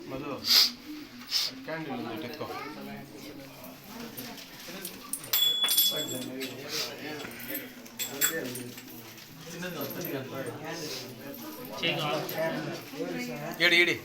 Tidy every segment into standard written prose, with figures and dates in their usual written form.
Madhu candle ఉంది ఎక్కువ AD AD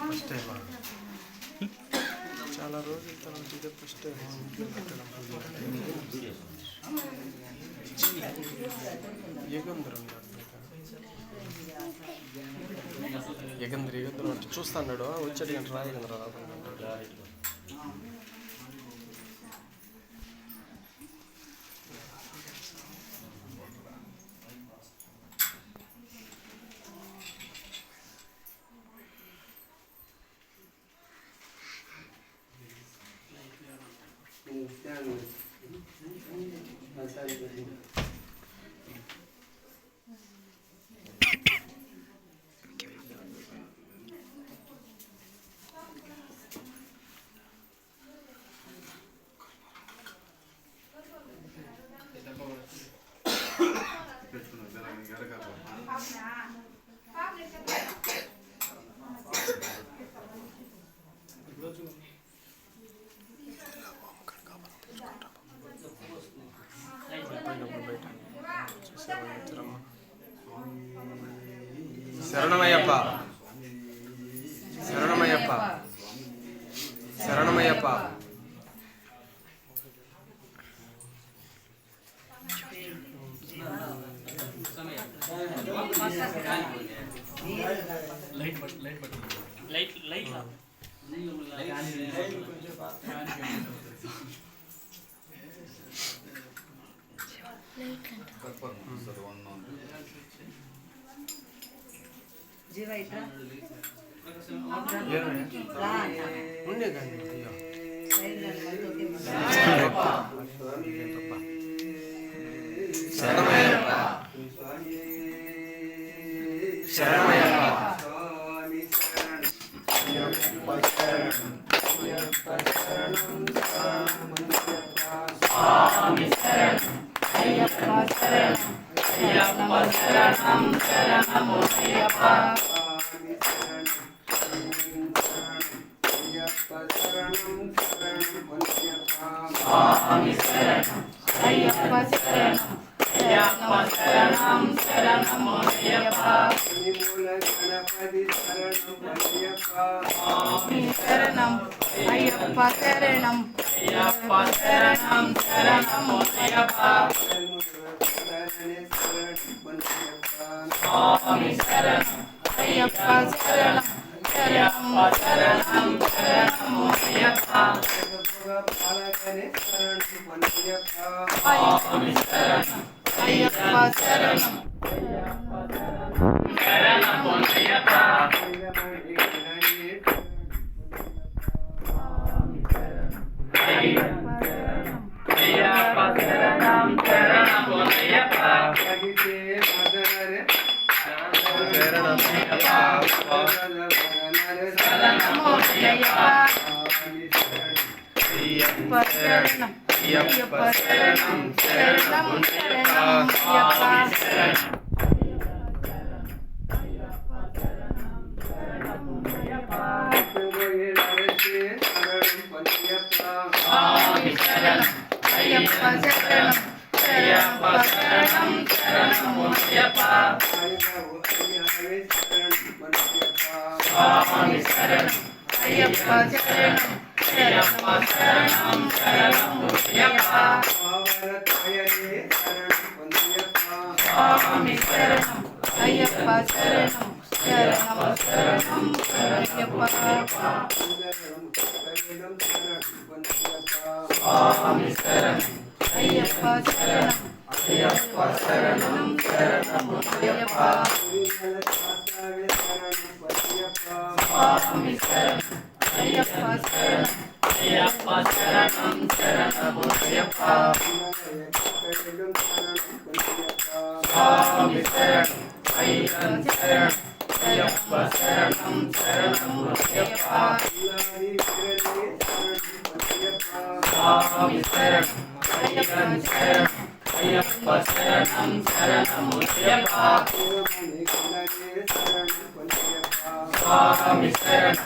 first time చాలా రోజుల తర్వాత ఇదే ఫస్ట్ టైం ఇంట్లో పెట్టడం యుగంధర్ అంటే చూస్తాడు వచ్చాడు గంట రాయగంధర శరణమయ్యప్ప శరణమయ్యప్ప శరణమయ్యప్ప జీవ ఇట్రా ఉండే కానీ శరణమయ్యప్ప శరణమయ్యప్ప స్వామి శరణం అయ్యప్ప శరణం అయ్యప్ప శరణం శరణము అయ్యప్ప స్వామి శరణం అయ్యప్ప శరణం అయ్యప్ప శరణం శరణము అయ్యప్ప స్వామి శరణం అయ్యప్ప శరణం అయ్యప్ప శరణం శరణము అయ్యప్ప స్వామి శరణం అయ్యప్ప శరణం శరణం శరణం శరణము అయ్యప్ప స్వామి శరణం అయ్యప్ప శరణం శరణము అయ్యప్ప అయ్యప్ప శరణం శరణము అయ్యప్ప శరణం శరణము అయ్యప్ప అయ్యప్ప శరణం అయ్యప్ప శరణం శరణము అయ్యప్ప స్వామి శరణం అయ్యప్ప శరణం అయ్యప్ప శరణం శరణము అయ్యప్ప స్వామి శరణం అయ్యప్ప శరణం అయ్యప్ప శరణం శరణము అయ్యప్ప స్వామి శరణం అయ్యప్ప శరణం శరణం శరణం అయ్యప్ప స్వామి శరణం అయ్యప్ప శరణం అయ్యప్ప శరణం శరణము అయ్యప్ప స్వామి శరణం అయ్యప్ప శరణం అయ్యప్ప శరణం శరణము అయ్యప్ప స్వామి శరణం అయ్యప్ప శరణం అయ్యప్ప சரணம் பொன்னியப்பா சுவாமி சரணம் ஐயப்பன் சரணம் ஐயப்பா சரணம் சரணம் பொன்னியப்பா சுவாமி சரணம்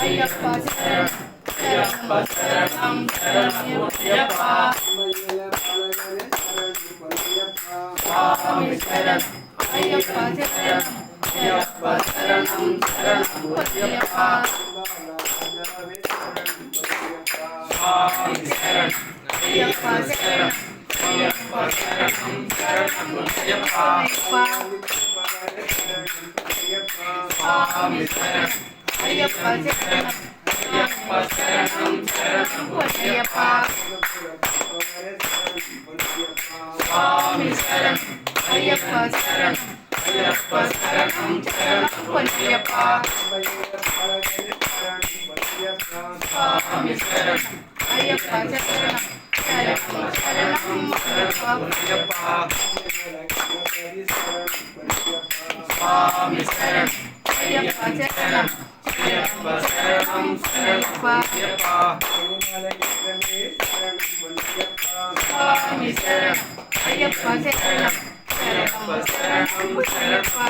ஐயப்பா சரணம் ஐயப்பா சரணம் சரணம் பொன்னியப்பா சுவாமி சரணம் ஐயப்பா சரணம் ஐயப்பா சரணம் சரணம் பொன்னியப்பா சுவாமி சரணம் ஐயப்பா சரணம் ஐயப்பா சரணம் சரணம் பொன்னியப்பா சுவாமி சரணம் ஐயப்பா சரணம் ஐயப்பா சரணம் சரணம் பொன்னியப்பா சுவாமி சரணம் ஐயப்பா சரணம் ஐயப்பா சரணம் சரணம் பொன்னியப்பா சுவாமி சரணம் ஐயப்பா சரணம் ஐயப்பா சரணம் பொன்னியப்பா சுவாமி சரணம் ஐயப்பா சரணம் ஐயப்பா சரணம் சரணம் பொன்னியப்பா சுவாமி சரணம் ஐயப்பா சரணம் ஐயப்பா சரணம் சரணம் பொன்னியப்பா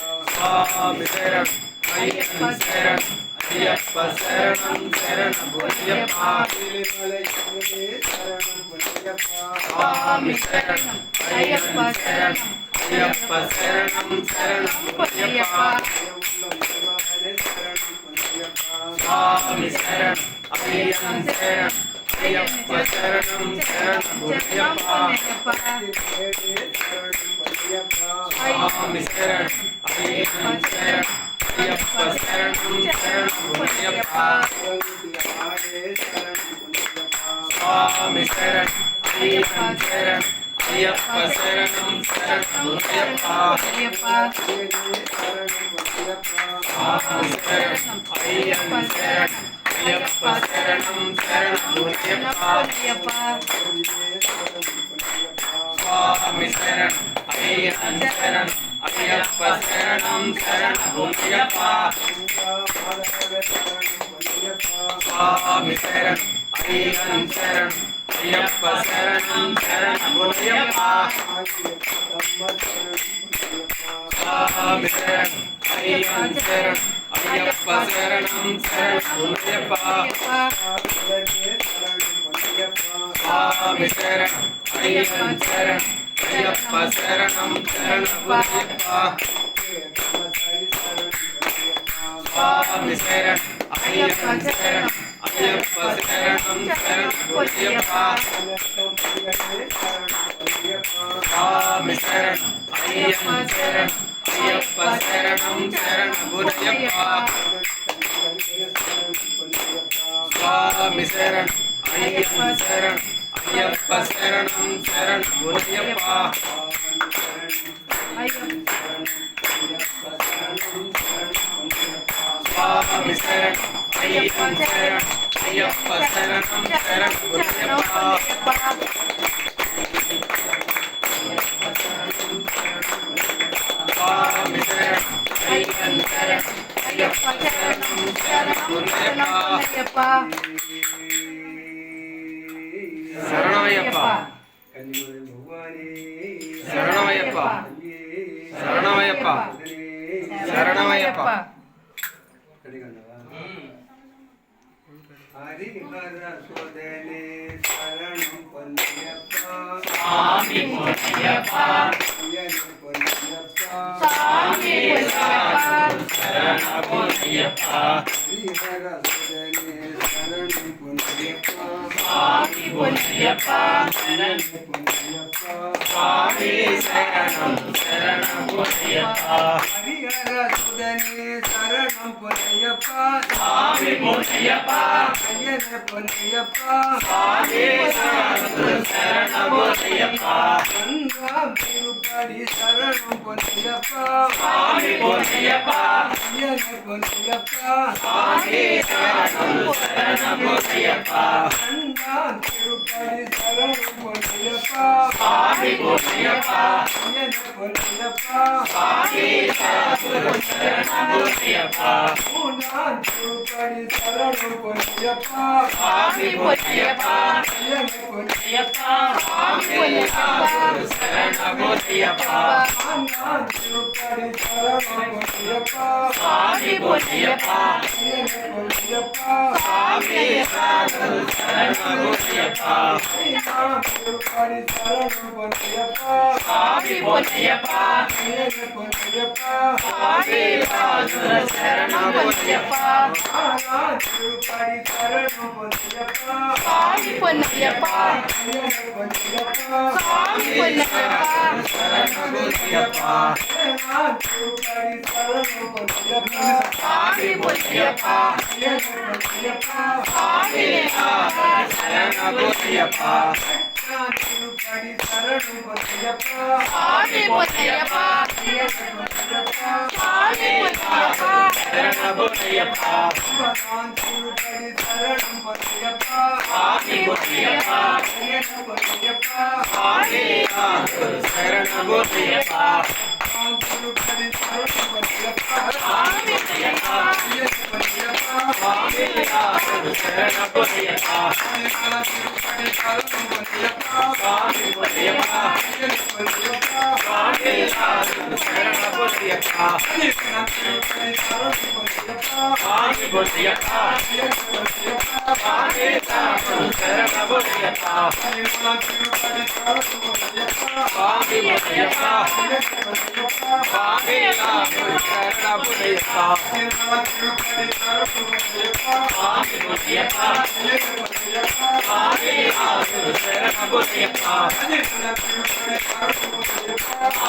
சுவாமி சரணம் ஐயப்பா சரணம் ஐயப்பா சரணம் சரணம் பொன்னியப்பா சுவாமி சரணம் ஐயப்பா சரணம் ஐயப்பா சரணம் சரணம் பொன்னியப்பா சுவாமி சரணம் ஐயப்பன் சரணம் ஐயப்பா சரணம் சரணம் பொன்னியப்பா சுவாமி சரணம் ஐயப்பன் சரணம் ஐயப்பா சரணம் சரணம் பொன்னியப்பா சுவாமி சரணம் ஐயப்பன் சரணம் ஐயப்பா சரணம் சரணம் பொன்னியப்பா சுவாமி சரணம் ஐயப்பன் சரணம் ஐயப்பா சரணம் சரணம் பொன்னியப்பா சுவாமி சரணம் ஐயப்பன் சரணம் ஐயப்பா சரணம் சரணம் பொன்னியப்பா சுவாமி சரணம் ஐயப்பன் சரணம் ஐயப்பா சரணம் சரணம் பொன்னியப்பா சுவாமி சரணம் ஐயப்பன் சரணம் ஐயப்பா சரணம் சரணம் பொன்னியப்பா சுவாமி சரணம் ஐயப்பன் சரணம் ஐயப்பா சரணம் சரணம் பொன்னியப்பா சுவாமி சரணம் ஐயப்பன் சரணம் ஐயப்பா சரணம் சரணம் பொன்னியப்பா சுவாமி சரணம் ஐயப்பன் சரணம் ஐயப்பா சரணம் சரணம் பொன்னியப்பா சுவாமி சரணம் ஐயப்பன் சரணம் ஐயப்பா சரணம் சரணம் பொன்னியப்பா சுவாமி சரணம் ஐயப்பன் சரணம் ஐயப்பா சரணம் சரணம் பொன்னியப்பா சுவாமி சரணம் ஐயப்பன் சரணம் ஐயப்பா சரணம் சரணம் பொன்னியப்பா சரணமய்யப்பா சரணமய்யப்பா சரணமய்யப்பா சரணமய்யப்பா ஹரிஹர சுதனே சரணம் பொன்னியப்பா சுவாமி பொன்னியப்பா சுவாமி சரணம் பொன்னியப்பா ஹரிஹர சுதனே சரணம் பொன்னியப்பா சுவாமி பொன்னியப்பா சரணம் பொன்னியப்பா சுவாமி சரணம் சரணம் பொன்னியப்பா ஹரிஹர சுதனே சரணம் பொன்னியப்பா சுவாமி பொன்னியப்பா ஐயனே பொன்னியப்பா சுவாமி சரணம் பொன்னியப்பா கங்காம் திருப்படி சரணம் பொன்னியப்பா சுவாமி பொன்னியப்பா ஐயனே பொன்னியப்பா சுவாமி சரணம் பொன்னியப்பா கங்காம் திருப்படி சரணம் பொன்னியப்பா சுவாமி பொன்னியப்பா ஐயனே பொன்னியப்பா சுவாமி பொன்னியப்பா நான் திருப்படி சரணம் பொன்னியப்பா சுவாமி பொன்னியப்பா ஐயனே பொன்னியப்பா சரண பொன்னியப்பா நான் திருப்படி சரணம் பொன்னியப்பா சுவாமி பொன்னியப்பா ஐயனே பொன்னியப்பா சுவாமி சரண பொன்னியப்பா நான் திருப்படி சரணம் பொன்னியப்பா சுவாமி பொன்னியப்பா ஐயனே பொன்னியப்பா சுவாமி சரண பொன்னியப்பா நான் திருப்படி சரணம் பொன்னியப்பா சுவாமி பொன்னியப்பா ஐயனே பொன்னியப்பா சுவாமி பொன்னியப்பா சரண பொன்னியப்பா நான் திருப்படி சரணம் பொன்னியப்பா சுவாமி பொன்னியப்பா ஐயனே பொன்னியப்பா சுவாமி சரண பொன்னியப்பா நான் திருப்படி சரணம் பொன்னியப்பா சுவாமி பொன்னியப்பா ஐயனே பொன்னியப்பா சுவாமி பொன்னியப்பா சரண பொன்னியப்பா நான் திருப்படி சரணம் பொன்னியப்பா சுவாமி பொன்னியப்பா ஐயனே பொன்னியப்பா சுவாமி சரண பொன்னியப்பா நான் திருப்படி சரணம் பொன்னியப்பா சுவாமி பொன்னியப்பா ஐயனே பொன்னியப்பா சுவாமி சரண பொன்னியப்பா நான் திருப்படி சரணம் பொன்னியப்பா சுவாமி பொன்னியப்பா ஐயனே பொன்னியப்பா சுவாமி சரண பொன்னியப்பா நான் திருப்படி சரணம் பொன்னியப்பா சுவாமி பொன்னியப்பா ஐயனே பொன்னியப்பா சுவாமி சரண பொன்னியப்பா நான் திருப்படி சரணம் பொன்னியப்பா சுவாமி பொன்னியப்பா ஐயனே பொன்னியப்பா சுவாமி சரண பொன்னியப்பா நான் திருப்படி சரணம்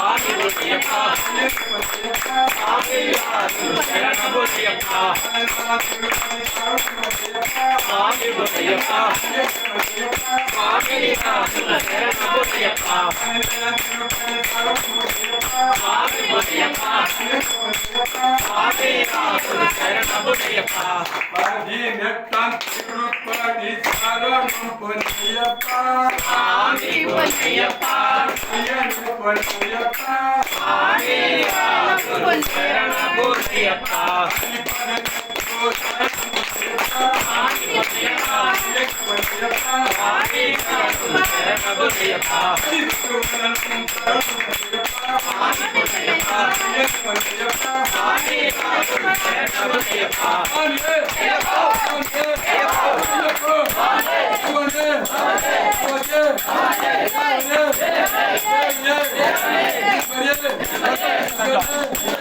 பொன்னியப்பா சுவாமி பொன்னியப்பா ஐயனே பொன்னியப்பா சுவாமி சரண பொன்னியப்பா நான் திருப்படி சரணம் பொன்னியப்பா சுவாமி பொன்னியப்பா ஐயனே பொன்னியப்பா சுவாமி சரண பொன்னியப்பா நான் திருப்படி சரணம் பொன்னியப்பா சுவாமி பொன்னியப்பா ஐயனே பொன்னியப்பா சுவாமி சரண பொன்னியப்பா நான் திருப்படி சரணம் பொன்னியப்பா சுவாமி பொன்னியப்பா ஐயனே பொன்னியப்பா சுவாமி சரண பொன்னியப்பா பதினெட்டாம் திருப்படி சரணம் பொன்னியப்பா சுவாமி பொன்னியப்பா ஐயனே பொன்னியப்பா சுவாமி சரண பொன்னியப்பா சுவாமி பொன்னியப்பா சுவாமி சரண பொன்னியப்பா சுவாமி பொன்னியப்பா சுவாமி சரண பொன்னியப்பா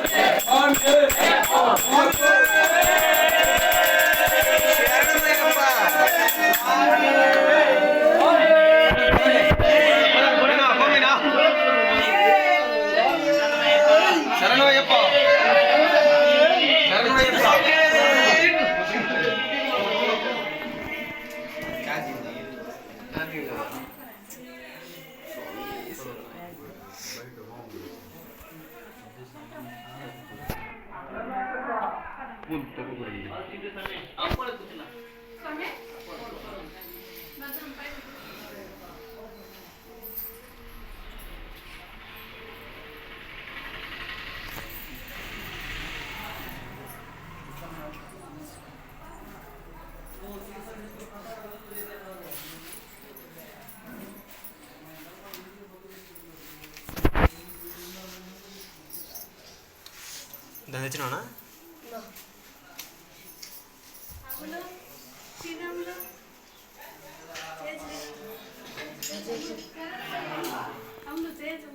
சரணமையப்பா சரணமையப்பா తెచ్చినా అవును చేసి